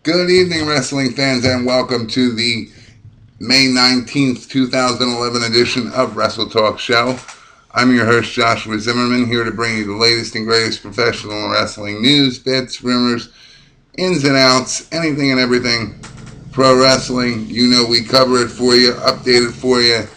Good evening, wrestling fans, and welcome to the May 19th, 2011 edition of Wrestle Talk Show. I'm your host, Joshua Zimmerman, here to bring you the latest and greatest professional wrestling news, bits, rumors, ins and outs, anything and everything pro wrestling. You know we cover it for you, update it for you,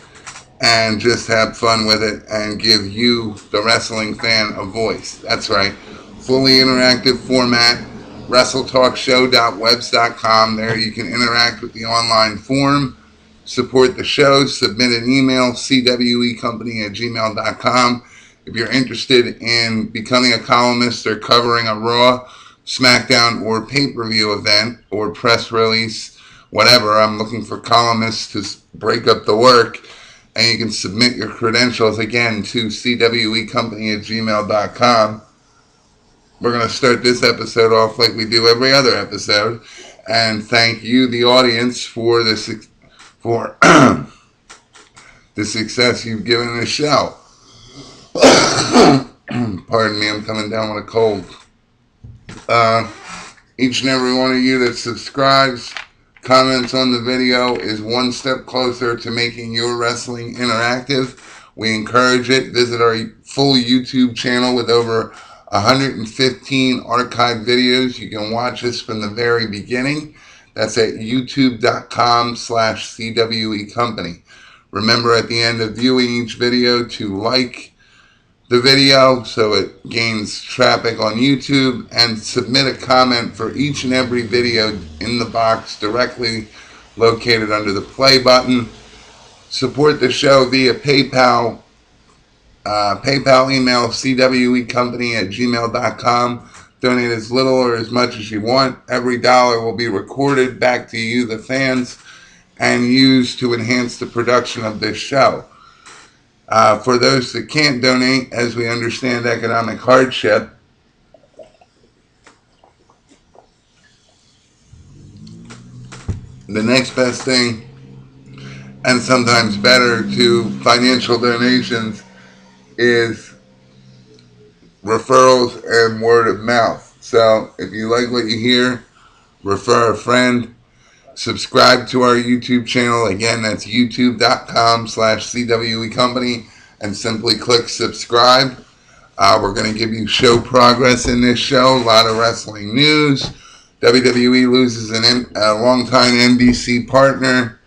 and just have fun with it and give you, the wrestling fan, a voice. That's right. Fully interactive format, WrestleTalkShow.webs.com. There you can interact with the online forum, support the show, submit an email, cwecompany@gmail.com. If you're interested in becoming a columnist or covering a Raw, SmackDown, or pay-per-view event or press release, whatever, I'm looking for columnists to break up the work. And you can submit your credentials again to cwecompany@gmail.com. We're going to start this episode off like we do every other episode, and thank you, the audience, for the the success you've given this show. Pardon me, I'm coming down with a cold. Each and every one of you that subscribes, comments on the video is one step closer to making your wrestling interactive. We encourage it. Visit our full YouTube channel with over 115 archived videos. You can watch us from the very beginning. That's at youtube.com/CWEcompany. Remember at the end of viewing each video to like the video so it gains traffic on YouTube, and submit a comment for each and every video in the box directly located under the play button. Support the show via PayPal. PayPal email cwecompany@gmail.com. Donate as little or as much as you want. Every dollar will be recorded back to you, the fans, and used to enhance the production of this show. For those that can't donate, as we understand economic hardship, the next best thing, and sometimes better, to financial donations is referrals and word of mouth. So if you like what you hear, refer a friend. Subscribe to our YouTube channel. Again, that's youtube.com/CWEcompany, and simply click subscribe. We're going to give you show progress in this show. A lot of wrestling news. WWE loses a longtime NBC partner.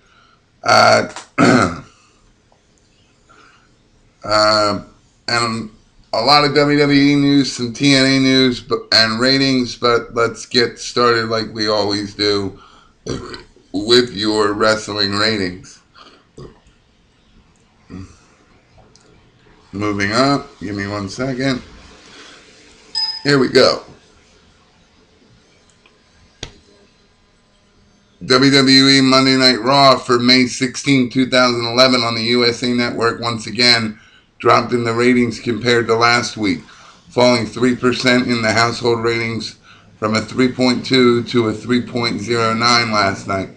And a lot of WWE news, some TNA news, and ratings. But let's get started like we always do with your wrestling ratings. Moving up, give me 1 second. Here we go. WWE Monday Night Raw for May 16, 2011 on the USA Network once again dropped in the ratings compared to last week, falling 3% in the household ratings from a 3.2 to a 3.09 last night.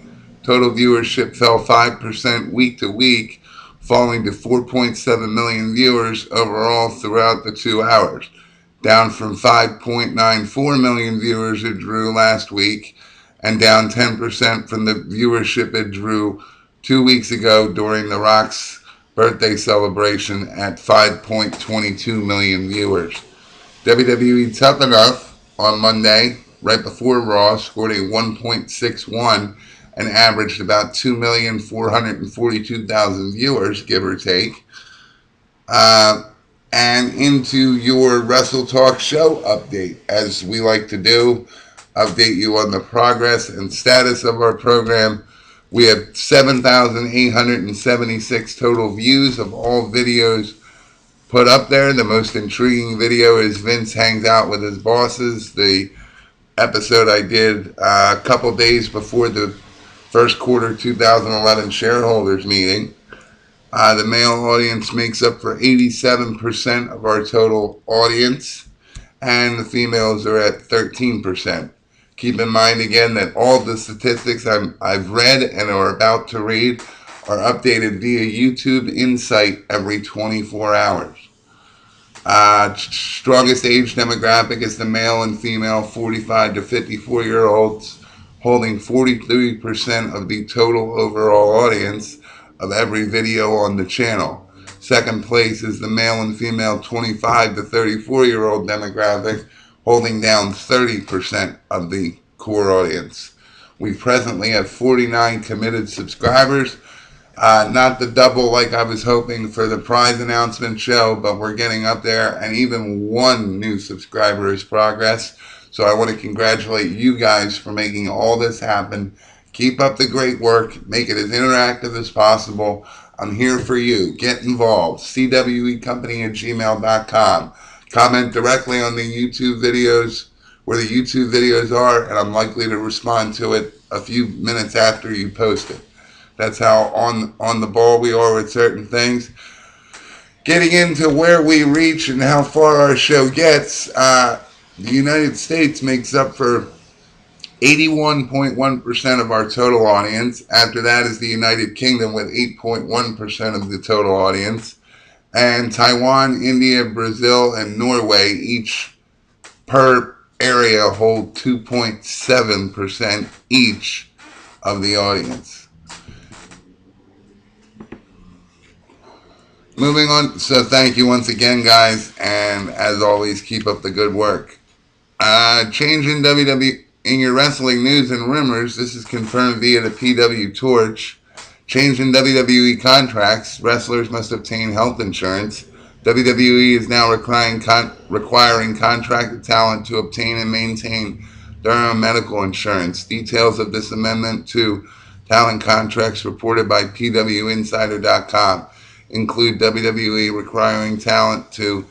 Total viewership fell 5% week to week, falling to 4.7 million viewers overall throughout the 2 hours, down from 5.94 million viewers it drew last week, and down 10% from the viewership it drew 2 weeks ago during The Rock's birthday celebration at 5.22 million viewers. WWE Tough Enough on Monday, right before Raw, scored a 1.61 and averaged about 2,442,000 viewers, give or take. And into your Wrestle Talk Show update, as we like to do, update you on the progress and status of our program. We have 7,876 total views of all videos put up there. The most intriguing video is Vince hangs out with his bosses, the episode I did a couple days before the first quarter 2011 shareholders meeting. The male audience makes up for 87% of our total audience, and the females are at 13%. Keep in mind again that all the statistics I've read and are about to read are updated via YouTube Insight every 24 hours. Strongest age demographic is the male and female 45 to 54-year-olds, holding 43% of the total overall audience of every video on the channel. Second place is the male and female 25 to 34-year-old demographic, holding down 30% of the core audience. We presently have 49 committed subscribers. Not the double like I was hoping for the prize announcement show, but we're getting up there, and even one new subscriber is progress. So I want to congratulate you guys for making all this happen. Keep up the great work. Make it as interactive as possible. I'm here for you. Get involved. cwecompany@gmail.com. Comment directly on the YouTube videos, where the YouTube videos are, and I'm likely to respond to it a few minutes after you post it. That's how on the ball we are with certain things. Getting into where we reach and how far our show gets, the United States makes up for 81.1% of our total audience. After that is the United Kingdom with 8.1% of the total audience. And Taiwan, India, Brazil, and Norway, each per area, hold 2.7% each of the audience. Moving on, so thank you once again, guys, and as always, keep up the good work. Change in WWE in your wrestling news and rumors. This is confirmed via the PW Torch. Change in WWE contracts. Wrestlers must obtain health insurance. WWE is now requiring contracted talent to obtain and maintain their own medical insurance. Details of this amendment to talent contracts reported by PWInsider.com include WWE requiring talent to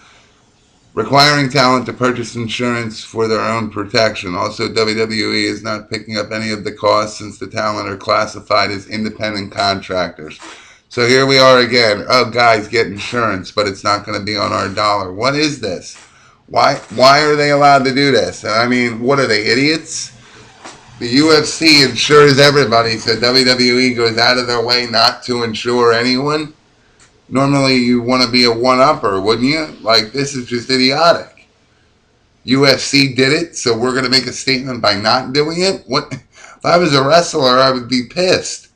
purchase insurance for their own protection. Also, WWE is not picking up any of the costs since the talent are classified as independent contractors. So here we are again. Oh, guys, get insurance, but it's not going to be on our dollar. What is this? Why are they allowed to do this? I mean, what are they, idiots? The UFC insures everybody, so WWE goes out of their way not to insure anyone? Normally, you want to be a one-upper, wouldn't you? Like, this is just idiotic. UFC did it, so we're going to make a statement by not doing it? What? If I was a wrestler, I would be pissed.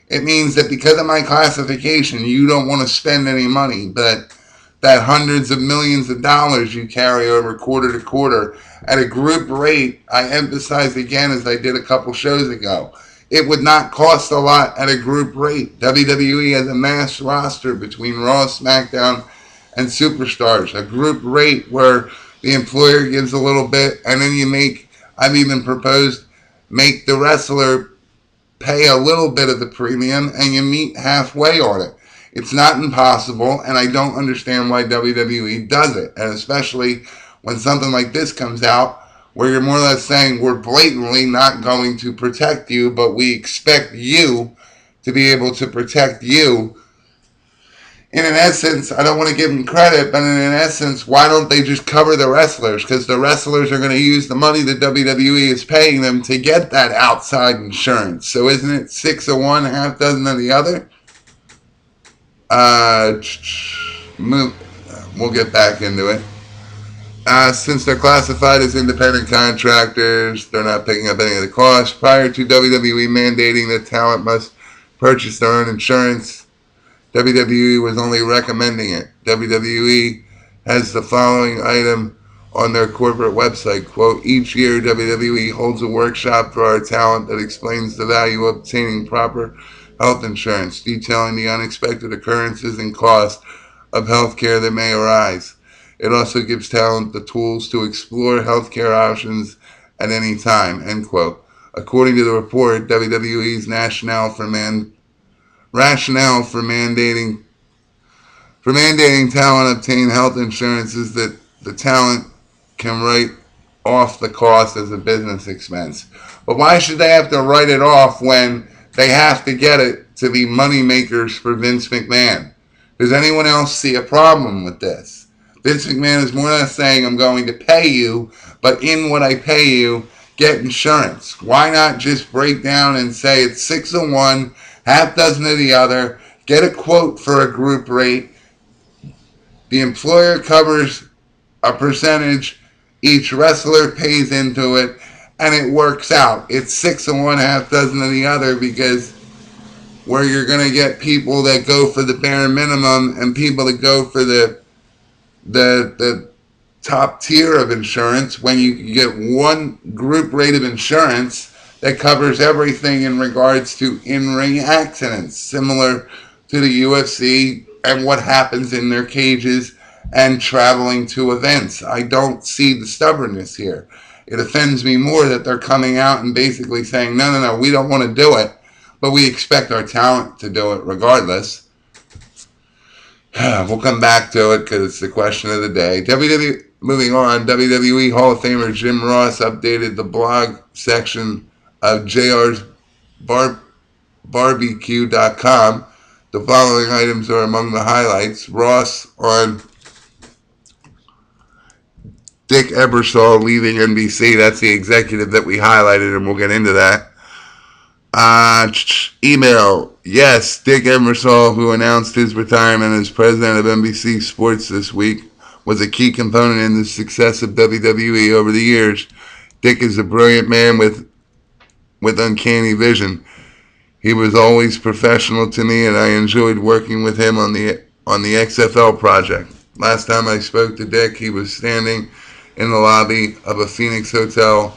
It means that because of my classification, you don't want to spend any money, but that hundreds of millions of dollars you carry over quarter to quarter at a group rate, I emphasized again as I did a couple shows ago, it would not cost a lot at a group rate. WWE has a mass roster between Raw, SmackDown, and Superstars. A group rate where the employer gives a little bit, and then I've even proposed, make the wrestler pay a little bit of the premium, and you meet halfway on it. It's not impossible, and I don't understand why WWE does it, and especially when something like this comes out, where you're more or less saying we're blatantly not going to protect you, but we expect you to be able to protect you. In an essence, I don't want to give them credit, but in an essence, why don't they just cover the wrestlers? Because the wrestlers are going to use the money that WWE is paying them to get that outside insurance. So isn't it 6 of one, half dozen of the other? We'll get back into it. Since they're classified as independent contractors, they're not picking up any of the costs. Prior to WWE mandating that talent must purchase their own insurance, WWE was only recommending it. WWE has the following item on their corporate website, quote, each year WWE holds a workshop for our talent that explains the value of obtaining proper health insurance, detailing the unexpected occurrences and costs of health care that may arise. It also gives talent the tools to explore healthcare options at any time, end quote. According to the report, WWE's rationale for mandating talent obtain health insurance is that the talent can write off the cost as a business expense. But why should they have to write it off when they have to get it to be money makers for Vince McMahon? Does anyone else see a problem with this? Vince McMahon is more or less saying, I'm going to pay you, but in what I pay you, get insurance. Why not just break down and say it's 6 of one, half dozen of the other, get a quote for a group rate, the employer covers a percentage, each wrestler pays into it, and it works out. It's 6 of one, half dozen of the other, because where you're going to get people that go for the bare minimum and people that go for the top tier of insurance, when you get one group rate of insurance that covers everything in regards to in-ring accidents, similar to the UFC and what happens in their cages and traveling to events. I don't see the stubbornness here. It offends me more that they're coming out and basically saying, no, we don't want to do it, but we expect our talent to do it regardless. We'll come back to it because it's the question of the day. Moving on, WWE Hall of Famer Jim Ross updated the blog section of JR's barbecue.com. The following items are among the highlights. Ross on Dick Ebersol leaving NBC. That's the executive that we highlighted, and we'll get into that. Email. Yes, Dick Ebersol, who announced his retirement as president of NBC Sports this week, was a key component in the success of WWE over the years. Dick is a brilliant man with uncanny vision. He was always professional to me, and I enjoyed working with him on the XFL project. Last time I spoke to Dick, he was standing in the lobby of a Phoenix hotel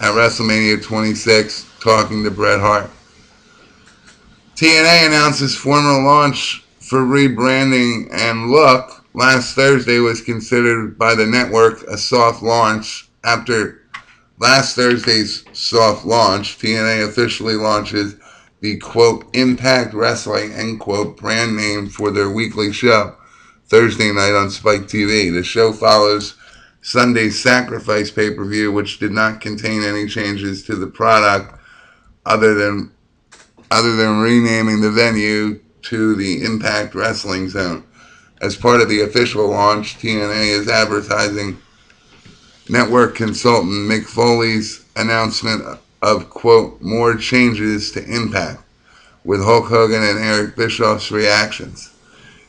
at WrestleMania 26 talking to Bret Hart. TNA announces formal launch for rebranding and look. Last Thursday was considered by the network a soft launch. After last Thursday's soft launch, TNA officially launches the, quote, Impact Wrestling, end quote, brand name for their weekly show, Thursday night on Spike TV. The show follows Sunday's Sacrifice pay-per-view, which did not contain any changes to the product other than renaming the venue to the Impact Wrestling Zone. As part of the official launch, TNA is advertising network consultant Mick Foley's announcement of, quote, more changes to Impact, with Hulk Hogan and Eric Bischoff's reactions.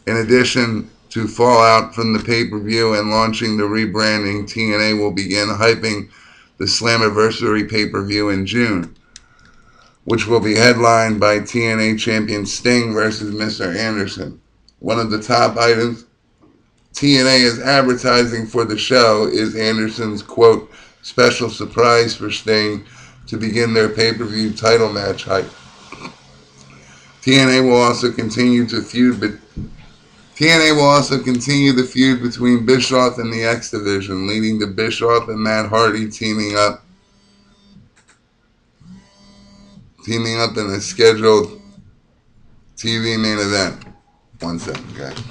In addition to fallout from the pay-per-view and launching the rebranding, TNA will begin hyping the Slammiversary pay-per-view in June, which will be headlined by TNA champion Sting versus Mr. Anderson. One of the top items TNA is advertising for the show is Anderson's, quote, special surprise for Sting to begin their pay-per-view title match hype. TNA will also continue the feud between Bischoff and the X Division, leading to Bischoff and Matt Hardy teaming up in a scheduled TV main event. 1 second, guys.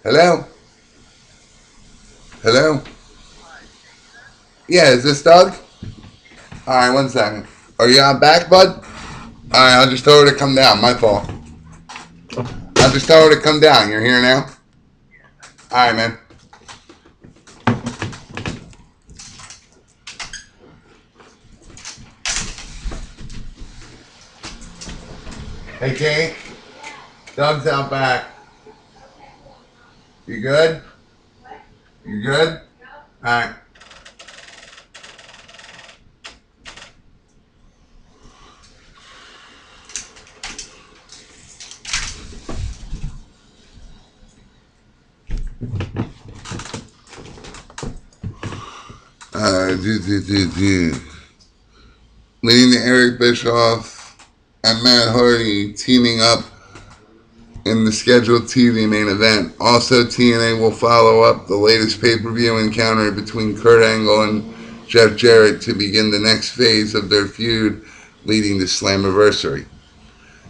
Hello? Yeah, is this Doug? Alright, 1 second. Are you on back, bud? Alright, I'll just tell her to come down. My fault. I'll just tell her to come down. You're here now? Alright, man. Hey, Kate. Doug's out back. You good? You good? Alright. Leading to Eric Bischoff and Matt Hardy teaming up in the scheduled TV main event. Also, TNA will follow up the latest pay-per-view encounter between Kurt Angle and Jeff Jarrett to begin the next phase of their feud, leading to Slammiversary.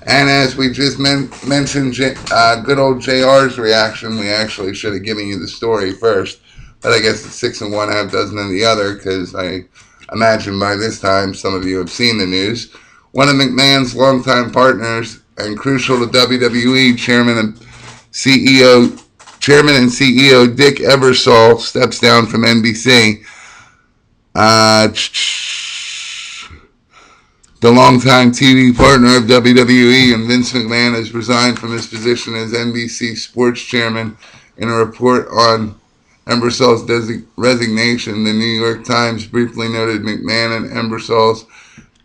And as we just mentioned, good old JR's reaction, we actually should have given you the story first, but I guess it's 6 of one, half dozen of the other, because I imagine by this time some of you have seen the news. One of McMahon's longtime partners and crucial to WWE, Chairman and CEO Dick Ebersol steps down from NBC. The longtime TV partner of WWE and Vince McMahon has resigned from his position as NBC Sports Chairman in a report on Embersol's resignation, the New York Times briefly noted McMahon and Embersol's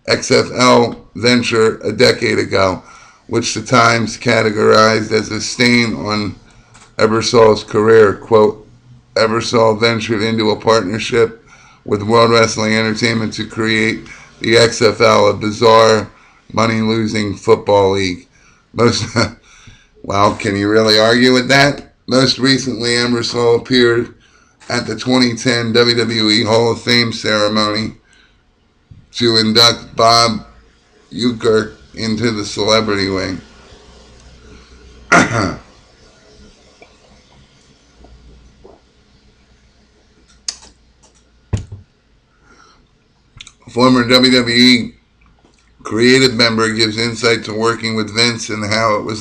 XFL venture a decade ago, which the Times categorized as a stain on Ebersol's career. Quote, Ebersol ventured into a partnership with World Wrestling Entertainment to create the XFL, a bizarre money-losing football league. Well, can you really argue with that? Most recently, Ebersol appeared at the 2010 WWE Hall of Fame ceremony to induct Bob Uecker into the celebrity wing. Former WWE creative member gives insight to working with Vince and how it was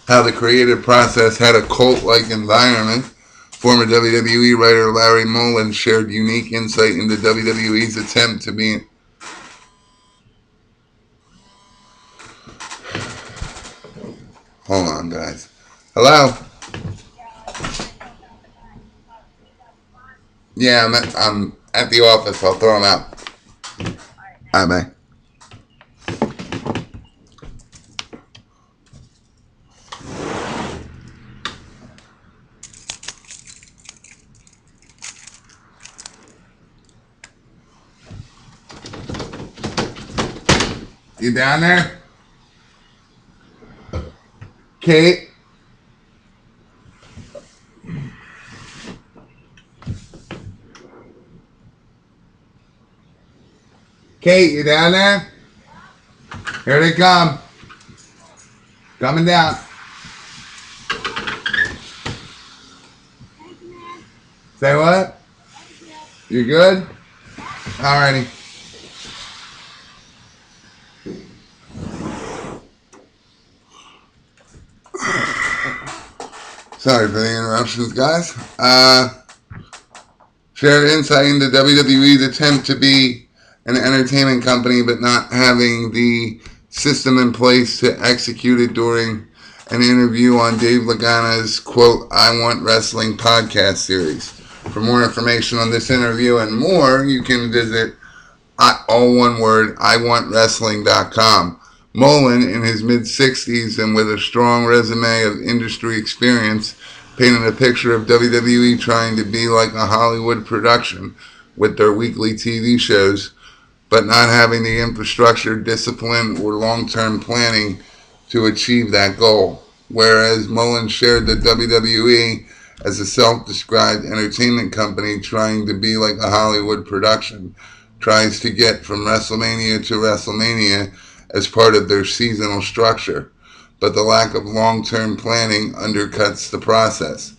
how the creative process had a cult-like environment. Former WWE writer Larry Mullen shared unique insight into WWE's attempt to be... Hold on, guys. Hello? Yeah, I'm at the office. I'll throw them out. All right, bye. You down there? Kate? Kate, you down there? Here they come. Coming down. Say what? You good? Alrighty. Sorry for the interruptions, guys. Shared insight into WWE's attempt to be an entertainment company but not having the system in place to execute it during an interview on Dave Lagana's, quote, I Want Wrestling podcast series. For more information on this interview and more, you can visit, all one word, iwantwrestling.com. Mullen, in his mid-60s and with a strong resume of industry experience, painted a picture of WWE trying to be like a Hollywood production with their weekly TV shows, but not having the infrastructure, discipline, or long-term planning to achieve that goal. Whereas Mullen shared that WWE as a self-described entertainment company trying to be like a Hollywood production, tries to get from WrestleMania to WrestleMania as part of their seasonal structure, but the lack of long-term planning undercuts the process.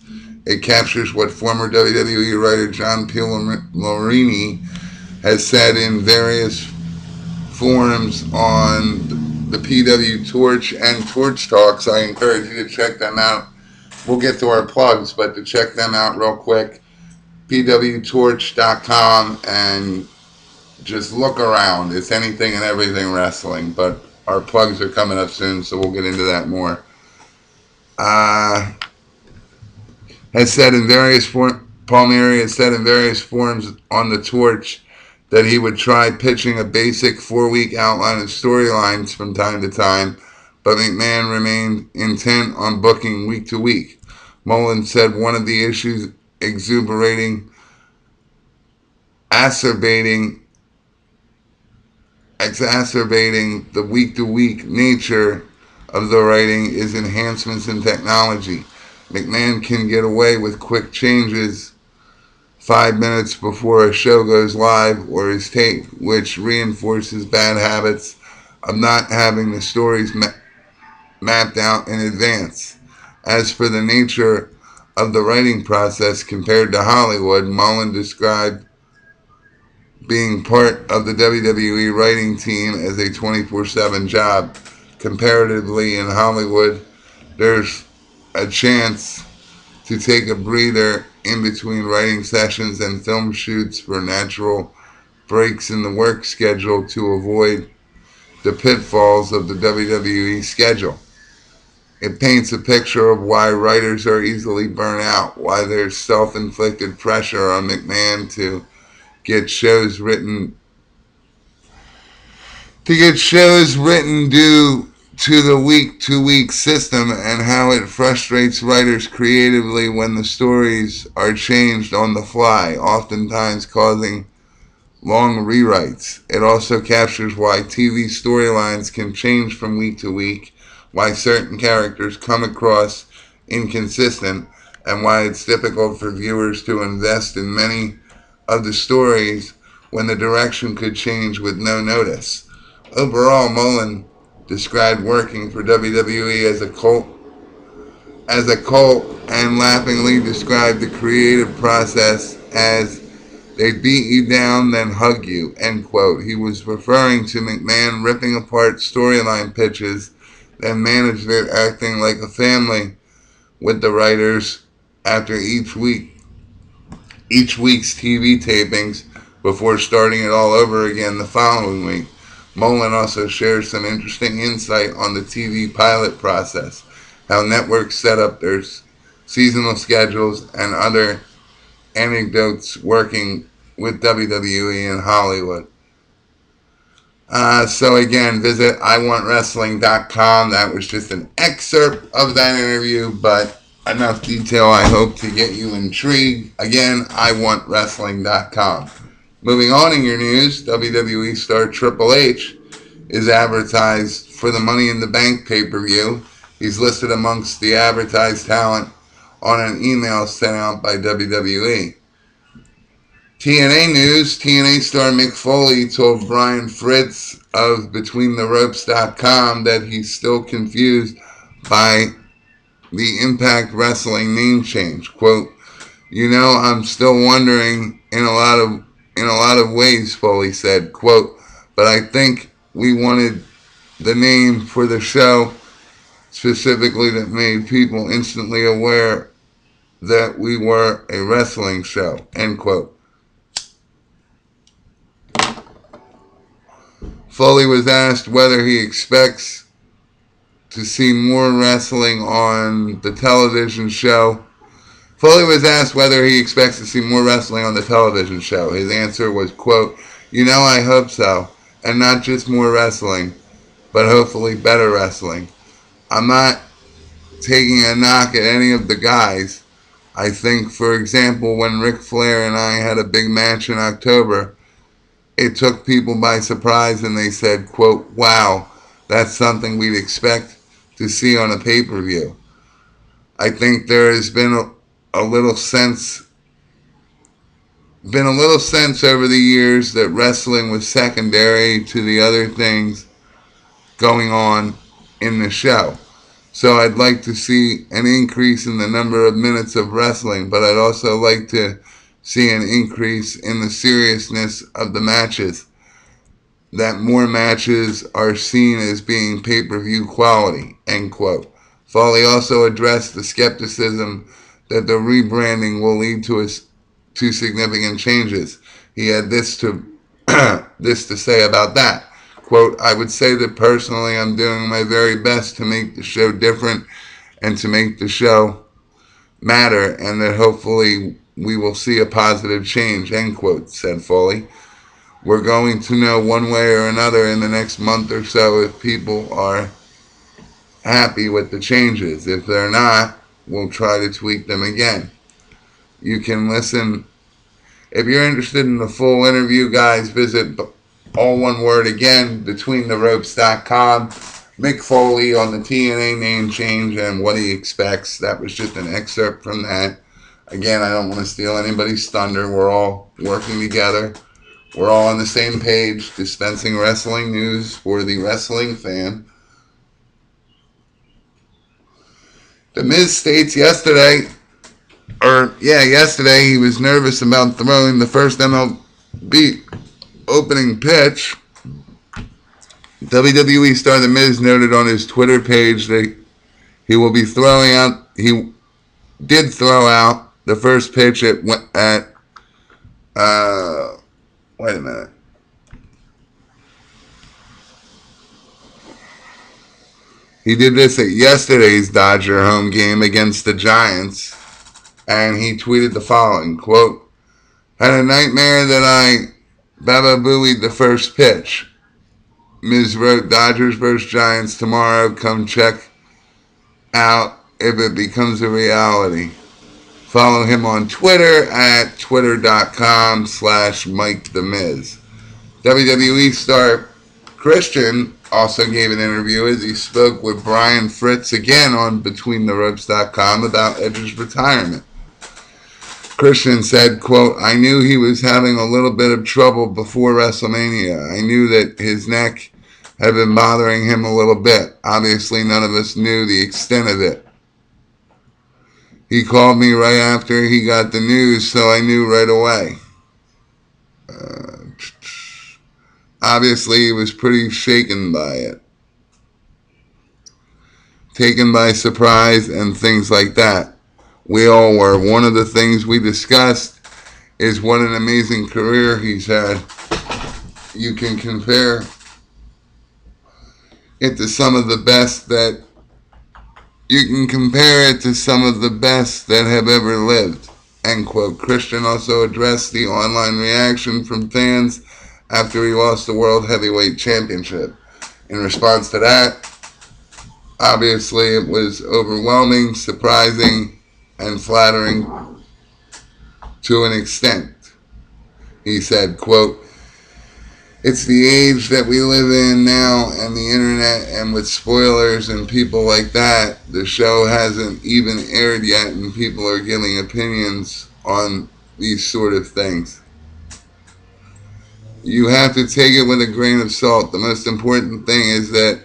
It captures what former WWE writer John Lorini has said in various forums on the PW Torch and Torch Talks. I encourage you to check them out. We'll get to our plugs, but to check them out real quick, pwtorch.com, and just look around. It's anything and everything wrestling, but our plugs are coming up soon, so we'll get into that more. Palmieri has said in various forums on the Torch that he would try pitching a basic 4-week outline of storylines from time to time, but McMahon remained intent on booking week to week. Mullen said one of the issues exacerbating the week-to-week nature of the writing is enhancements in technology. McMahon can get away with quick changes 5 minutes before a show goes live or is taped, which reinforces bad habits of not having the stories mapped out in advance. As for the nature of the writing process compared to Hollywood, Mullen described being part of the WWE writing team as a 24/7 job. Comparatively, in Hollywood, there's a chance to take a breather in between writing sessions and film shoots for natural breaks in the work schedule to avoid the pitfalls of the WWE schedule. It paints a picture of why writers are easily burnt out, why there's self-inflicted pressure on McMahon get shows written due to the week-to-week system, and how it frustrates writers creatively when the stories are changed on the fly, oftentimes causing long rewrites. It also captures why TV storylines can change from week to week, why certain characters come across inconsistent, and why it's difficult for viewers to invest in many of the stories when the direction could change with no notice. Overall, Mullen described working for WWE as a cult, and laughingly described the creative process as "they beat you down, then hug you," end quote. He was referring to McMahon ripping apart storyline pitches, then managed it, acting like a family with the writers after each week's TV tapings before starting it all over again the following week. Mullen also shares some interesting insight on the TV pilot process, how networks set up their seasonal schedules, and other anecdotes working with WWE in Hollywood. So again, visit iwantwrestling.com. That was just an excerpt of that interview, but enough detail, I hope, to get you intrigued. Again, iwantwrestling.com. Moving on in your news, WWE star Triple H is advertised for the Money in the Bank pay-per-view. He's listed amongst the advertised talent on an email sent out by WWE. TNA news, TNA star Mick Foley told Brian Fritz of BetweenTheRopes.com that he's still confused by the Impact Wrestling name change. Quote, I'm still wondering in a lot of ways, Foley said. Quote, but I think we wanted the name for the show specifically that made people instantly aware that we were a wrestling show, end quote. Foley was asked whether he expects to see more wrestling on the television show. Foley was asked whether he expects to see more wrestling on the television show. His answer was, quote, I hope so. And not just more wrestling, but hopefully better wrestling. I'm not taking a knock at any of the guys. I think, for example, when Ric Flair and I had a big match in October, it took people by surprise and they said, quote, wow, that's something we'd expect to see on a pay-per-view. I think there has been a little sense over the years that wrestling was secondary to the other things going on in the show. So I'd like to see an increase in the number of minutes of wrestling, but I'd also like to see an increase in the seriousness of the matches, that more matches are seen as being pay-per-view quality, end quote. Foley also addressed the skepticism that the rebranding will lead to significant changes. He had this to say about that. Quote, I would say that personally I'm doing my very best to make the show different and to make the show matter, and that hopefully we will see a positive change, end quote, said Foley. We're going to know one way or another in the next month or so if people are happy with the changes. If they're not, we'll try to tweak them again. You can listen. If you're interested in the full interview, guys, visit, all one word again, BetweenTheRopes.com. Mick Foley on the TNA name change and what he expects. That was just an excerpt from that. Again, I don't want to steal anybody's thunder. We're all working together. We're all on the same page, dispensing wrestling news for the wrestling fan. The Miz states yesterday he was nervous about throwing the first MLB opening pitch. WWE star The Miz noted on his Twitter page that he did throw out the first pitch wait a minute. He did this at yesterday's Dodger home game against the Giants, and he tweeted the following, quote, "Had a nightmare that I Baba Booeyed the first pitch. Ms. wrote Dodgers vs. Giants tomorrow. Come check out if it becomes a reality." Follow him on Twitter at twitter.com/Mike the Miz. WWE star Christian also gave an interview as he spoke with Brian Fritz again on BetweenTheRopes.com about Edge's retirement. Christian said, quote, "I knew he was having a little bit of trouble before WrestleMania. I knew that his neck had been bothering him a little bit. Obviously, none of us knew the extent of it. He called me right after he got the news, so I knew right away. Obviously, he was pretty shaken by it, taken by surprise and things like that. We all were. One of the things we discussed is what an amazing career he's had. You can compare it to some of the best that have ever lived," end quote. Christian also addressed the online reaction from fans after he lost the World Heavyweight Championship. In response to that, obviously it was overwhelming, surprising, and flattering to an extent. He said, quote, "It's the age that we live in now and the internet, and with spoilers and people like that, the show hasn't even aired yet and people are giving opinions on these sort of things. You have to take it with a grain of salt. The most important thing is that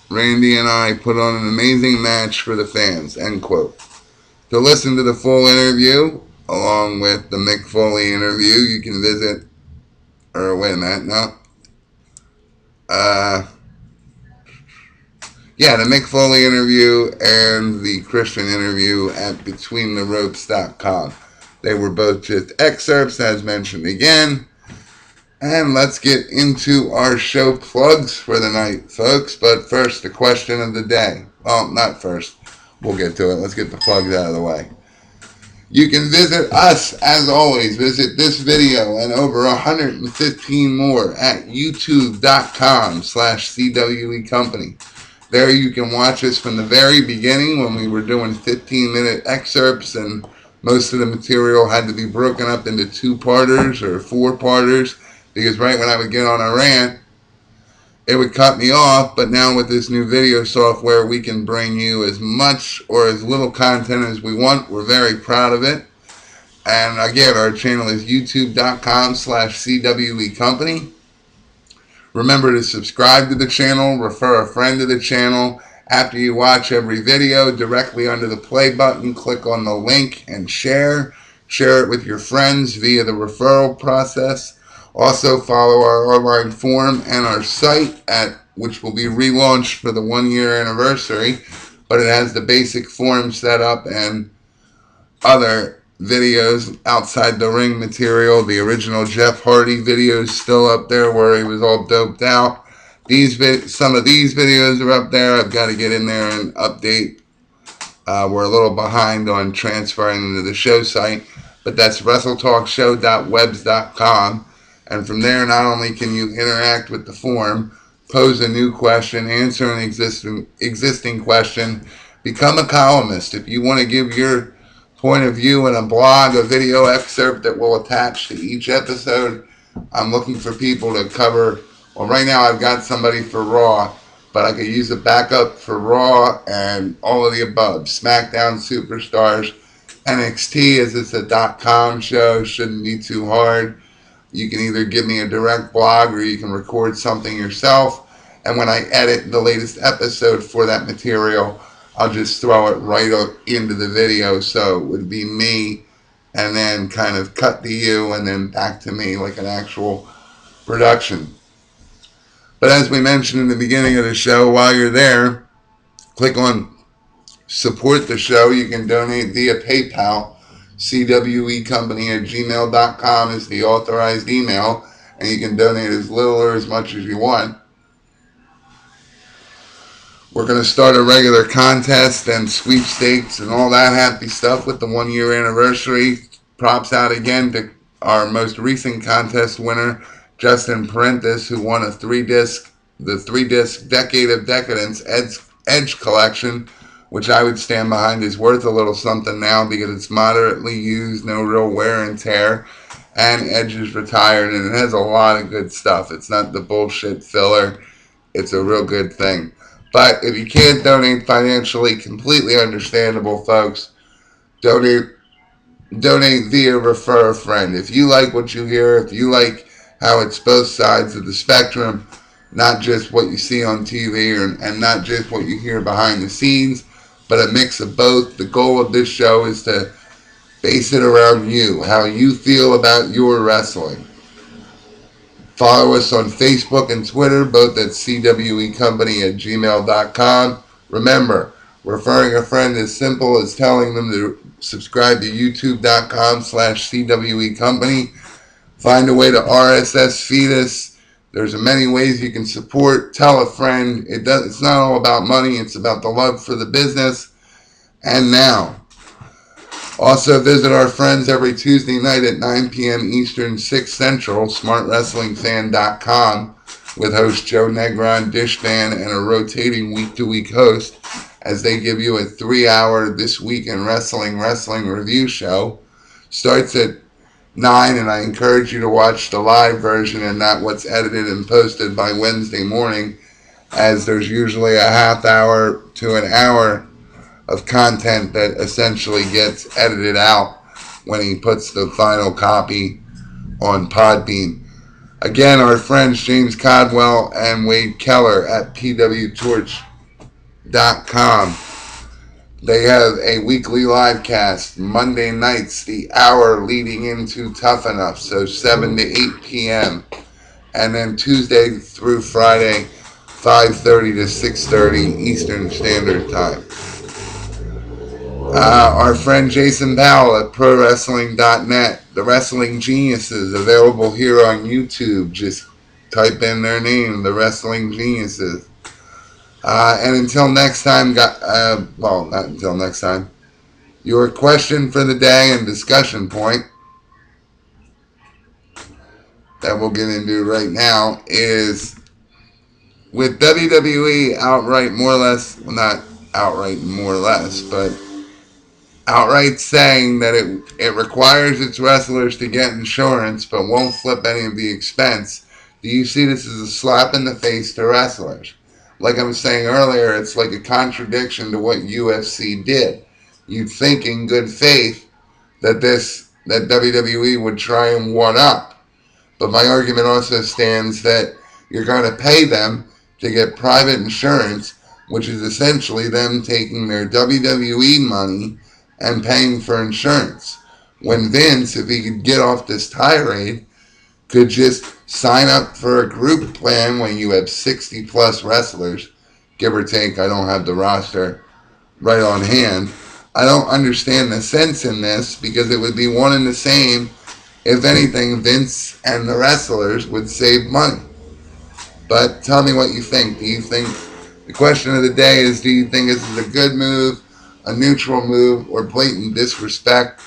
Randy and I put on an amazing match for the fans," end quote. To listen to the full interview, along with the Mick Foley interview, you can visit, or wait a minute, no. The Mick Foley interview and the Christian interview at BetweenTheRopes.com. They were both just excerpts, as mentioned again. And let's get into our show plugs for the night, folks. But first, the question of the day. Well, not first. We'll get to it. Let's get the plugs out of the way. You can visit us, as always. Visit this video and over 115 more at youtube.com/CWE Company. There you can watch us from the very beginning when we were doing 15-minute excerpts, and most of the material had to be broken up into two-parters or four-parters, because right when I would get on a rant, it would cut me off. But now with this new video software, we can bring you as much or as little content as we want. We're very proud of it. And again, our channel is youtube.com/CWE Company. Remember to subscribe to the channel, refer a friend to the channel. After you watch every video, directly under the play button, click on the link and share. Share it with your friends via the referral process. Also, follow our online forum and our site, which will be relaunched for the 1-year anniversary. But it has the basic forum set up and other videos, outside the ring material. The original Jeff Hardy videos still up there where he was all doped out. Some of these videos are up there. I've got to get in there and update. We're a little behind on transferring them to the show site, but that's WrestleTalkShow.webs.com. And from there, not only can you interact with the forum, pose a new question, answer an existing question, become a columnist. If you want to give your point of view in a blog, a video excerpt that will attach to each episode, I'm looking for people to cover. Well, right now I've got somebody for Raw, but I could use a backup for Raw and all of the above. SmackDown, Superstars, NXT, as it's a .com show, shouldn't be too hard. You can either give me a direct blog or you can record something yourself. And when I edit the latest episode for that material, I'll just throw it right into the video. So it would be me and then kind of cut to you and then back to me like an actual production. But as we mentioned in the beginning of the show, while you're there, click on support the show. You can donate via PayPal. CWEcompany@gmail.com is the authorized email, and you can donate as little or as much as you want. We're going to start a regular contest and sweepstakes and all that happy stuff with the 1 year anniversary. Props out again to our most recent contest winner, Justin Parentis, who won the 3-disc Decade of Decadence Edge collection, which I would stand behind is worth a little something now because it's moderately used, no real wear and tear, and Edge is retired, and it has a lot of good stuff. It's not the bullshit filler. It's a real good thing. But if you can't donate financially, completely understandable, folks. Donate via refer a friend. If you like what you hear, if you like how it's both sides of the spectrum, not just what you see on TV and not just what you hear behind the scenes, but a mix of both. The goal of this show is to base it around you, how you feel about your wrestling. Follow us on Facebook and Twitter, both at cwecompany@gmail.com. Remember, referring a friend is simple as telling them to subscribe to youtube.com/cwecompany. Find a way to RSS feed us. There's many ways you can support. Tell a friend. It's not all about money. It's about the love for the business. And now, also visit our friends every Tuesday night at 9 p.m. Eastern, 6 Central, smartwrestlingfan.com, with host Joe Negron, Dishman, and a rotating week-to-week host as they give you a 3-hour This Week in Wrestling review show. Starts at 9, and I encourage you to watch the live version and not what's edited and posted by Wednesday morning, as there's usually a half hour to an hour of content that essentially gets edited out when he puts the final copy on Podbean. Again, our friends James Codwell and Wade Keller at pwtorch.com. They have a weekly live cast, Monday nights, the hour leading into Tough Enough, so 7 to 8 p.m. And then Tuesday through Friday, 5:30 to 6:30 Eastern Standard Time. Our friend Jason Powell at ProWrestling.net, the Wrestling Geniuses, available here on YouTube. Just type in their name, the Wrestling Geniuses. And until next time, not until next time, your question for the day and discussion point that we'll get into right now is, with WWE outright more or less, well, not outright more or less, but outright saying that it requires its wrestlers to get insurance but won't flip any of the expense, do you see this as a slap in the face to wrestlers? Like I was saying earlier, it's like a contradiction to what UFC did. You'd think in good faith that WWE would try and one up. But my argument also stands that you're going to pay them to get private insurance, which is essentially them taking their WWE money and paying for insurance. When Vince, if he could get off this tirade, could just sign up for a group plan when you have 60 plus wrestlers, give or take. I don't have the roster right on hand. I don't understand the sense in this, because it would be one and the same. If anything, Vince and the wrestlers would save money. But tell me what you think. The question of the day is, do you think this is a good move, a neutral move, or blatant disrespect,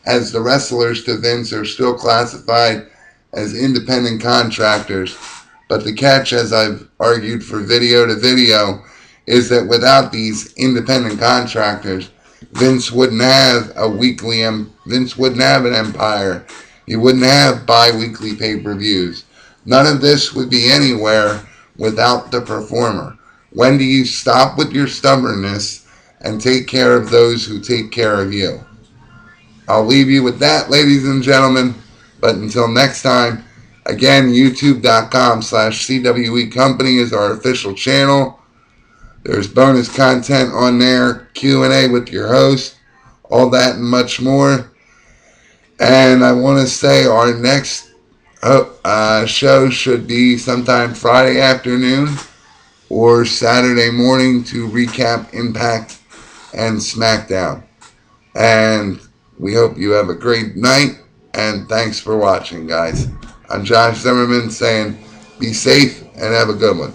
as the wrestlers to Vince are still classified as independent contractors? But the catch, as I've argued for video to video, is that without these independent contractors, Vince wouldn't have Vince wouldn't have an empire. He wouldn't have bi-weekly pay-per-views. None of this would be anywhere without the performer. When do you stop with your stubbornness and take care of those who take care of you? I'll leave you with that, ladies and gentlemen. But until next time, again, youtube.com/CWEcompany is our official channel. There's bonus content on there, Q&A with your host, all that and much more. And I want to say our next show should be sometime Friday afternoon or Saturday morning to recap Impact and SmackDown. And we hope you have a great night, and thanks for watching, guys. I'm Josh Zimmerman saying be safe and have a good one.